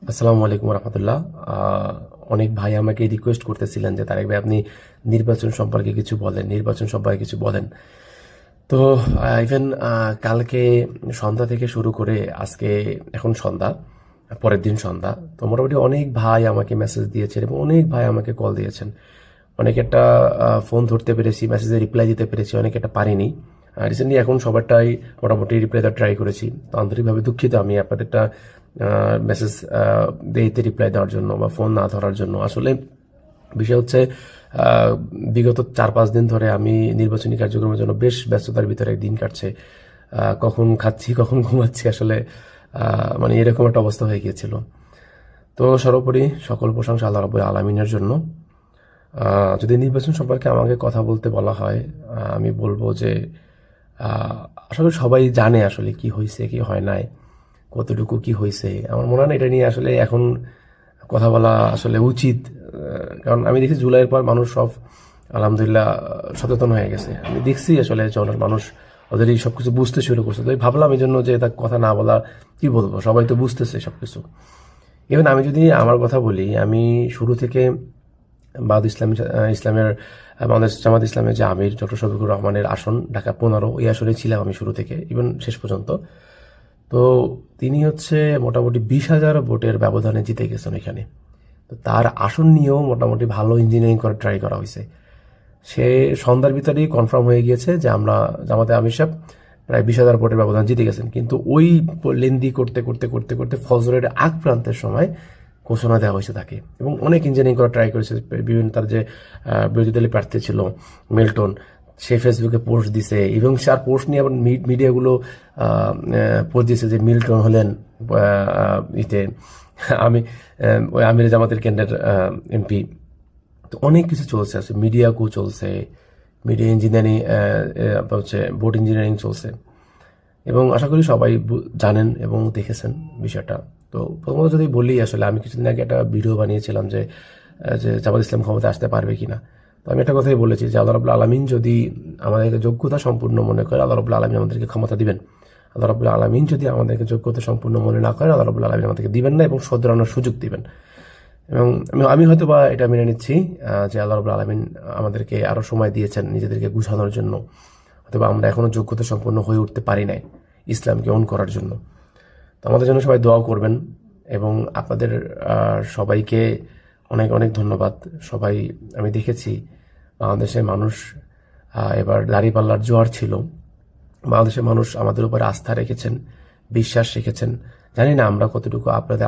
আসসালামু আলাইকুম রহমতুল্লাহ। অনেক ভাই আমাকে রিকোয়েস্ট করতেছিলেন যে তারেক ভাই আপনি নির্বাচন সম্পর্কে কিছু বলেন, নির্বাচন সম্পর্কে কিছু বলেন। তো ইভেন কালকে সন্ধ্যা থেকে শুরু করে আজকে এখন সন্ধ্যা, পরের দিন সন্ধ্যা, তো মোটামুটি অনেক ভাই আমাকে মেসেজ দিয়েছেন এবং অনেক ভাই আমাকে কল দিয়েছেন। অনেক একটা ফোন ধরতে পেরেছি, মেসেজে রিপ্লাই দিতে পেরেছি, অনেক একটা পারিনি। রিসেন্টলি এখন সবারটাই মোটামুটি রিপ্লাই দেওয়ার ট্রাই করেছি। তো আন্তরিকভাবে দুঃখিত আমি আপনাদেরটা মেসেজ দেরিতে রিপ্লাই দেওয়ার জন্য বা ফোন না ধরার জন্য। আসলে বিষয় হচ্ছে বিগত 4-5 দিন ধরে আমি নির্বাচনী কার্যক্রমের জন্য বেশ ব্যস্ততার ভিতরে দিন কাটছে। কখন খাচ্ছি কখন ঘুমাচ্ছি আসলে মানে এরকম একটা অবস্থা হয়ে গিয়েছিল। তো সর্বোপরি সকল প্রশংসা আল্লাহ রাব্বুল আলামিনের জন্য। যদি নির্বাচন সম্পর্কে আমাকে কথা বলতে বলা হয়, আমি বলবো যে আসলে সবাই জানে আসলে কি হয়েছে কি হয় নাই, কতটুকু কি হয়েছে। আমার মনে হয় না এটা নিয়ে আসলে এখন কথা বলা আসলে উচিত। কারণ আমি দেখি জুলাইয়ের পর মানুষ সব আলহামদুলিল্লাহ সচেতন হয়ে গেছে। আমি দেখছি আসলে মানুষ ওদের এই সবকিছু বুঝতে শুরু করছে। তো ভাবলাম এই জন্য যে তার কথা না বলা কি বলবো, সবাই তো বুঝতেছে সবকিছু। ইভেন আমি যদি আমার কথা বলি, আমি শুরু থেকে ইসলামের বাংলাদেশ জামাত ইসলামের যে আমির ডক্টর শফিকুর রহমানের আসন ঢাকা 15, ওই আসনে ছিলাম আমি শুরু থেকে ইভেন শেষ পর্যন্ত। তো তিনি হচ্ছে মোটামুটি 20,000 ভোটের ব্যবধানে জিতে গেছেন এখানে। তো তার আসন নিয়েও মোটামুটি ভালো ইঞ্জিনিয়ারিং করে ট্রাই করা হয়েছে। সে সন্ধ্যার ভিতরেই কনফার্ম হয়ে গিয়েছে যে আমরা জামাতে আমির সাহেব প্রায় 20,000 ভোটের ব্যবধান জিতে গেছেন। কিন্তু ওই লেন্দি করতে করতে করতে করতে ফজরের আগ প্রান্তের সময় ঘোষণা দেওয়া হয়েছে তাকে, এবং অনেক ইঞ্জিনিয়ারিং করা ট্রাই করেছে। বিভিন্ন তার যে বিরোধী দলীয় প্রার্থী ছিল মিল্টন, সে ফেসবুকে পোস্ট দিছে এবং তার পোস্ট নিয়ে আবার মিডিয়াগুলো পোস্ট দিয়েছে যে মিল্টন হলেন ইতে আমি ওই আমির জামাতের কেন্দ্রের এমপি। তো অনেক কিছু চলছে, আছে মিডিয়া কু চলছে, মিডিয়া ইঞ্জিনিয়ারিং, হচ্ছে ভোট ইঞ্জিনিয়ারিং চলছে, এবং আশা করি সবাই জানেন এবং দেখেছেন বিষয়টা। তো প্রথমত যদি বলি, আসলে আমি কিছুদিন আগে একটা ভিডিও বানিয়েছিলাম যে জামাত ইসলাম ক্ষমতা আসতে পারবে কিনা। তো আমি একটা কথাই বলেছি যে আল্লাহ রাব্বুল আলামিন যদি আমাদেরকে যোগ্যতা সম্পূর্ণ মনে করে, আল্লাহ রাব্বুল আলামিন আমাদেরকে ক্ষমতা দিবেন। আল্লাহ রাব্বুল আলামিন যদি আমাদেরকে যোগ্যতা সম্পূর্ণ মনে না করেন, আল্লাহ রাব্বুল আলামিন আমাদেরকে দিবেন না এবং শোধরানোর সুযোগ দিবেন। এবং আমি হয়তো বা এটা মেনে নিচ্ছি যে আল্লাহ রাব্বুল আলামিন আমাদেরকে আরো সময় দিয়েছেন নিজেদেরকে গুছানোর জন্য, অথবা আমরা এখনো যোগ্যতা সম্পন্ন হয়ে উঠতে পারি নাই ইসলামকে অন করার জন্য। তো আমাদের জন্য সবাই দোয়া করবেন, এবং আপনাদের সবাইকে অনেক অনেক ধন্যবাদ। সবাই, আমি দেখেছি বাংলাদেশের মানুষ এবার দাঁড়িপাল্লার জোয়ার ছিল। বাংলাদেশের মানুষ আমাদের উপরে আস্থা রেখেছেন, বিশ্বাস রেখেছেন। জানি না আমরা কতটুকু আপনাদের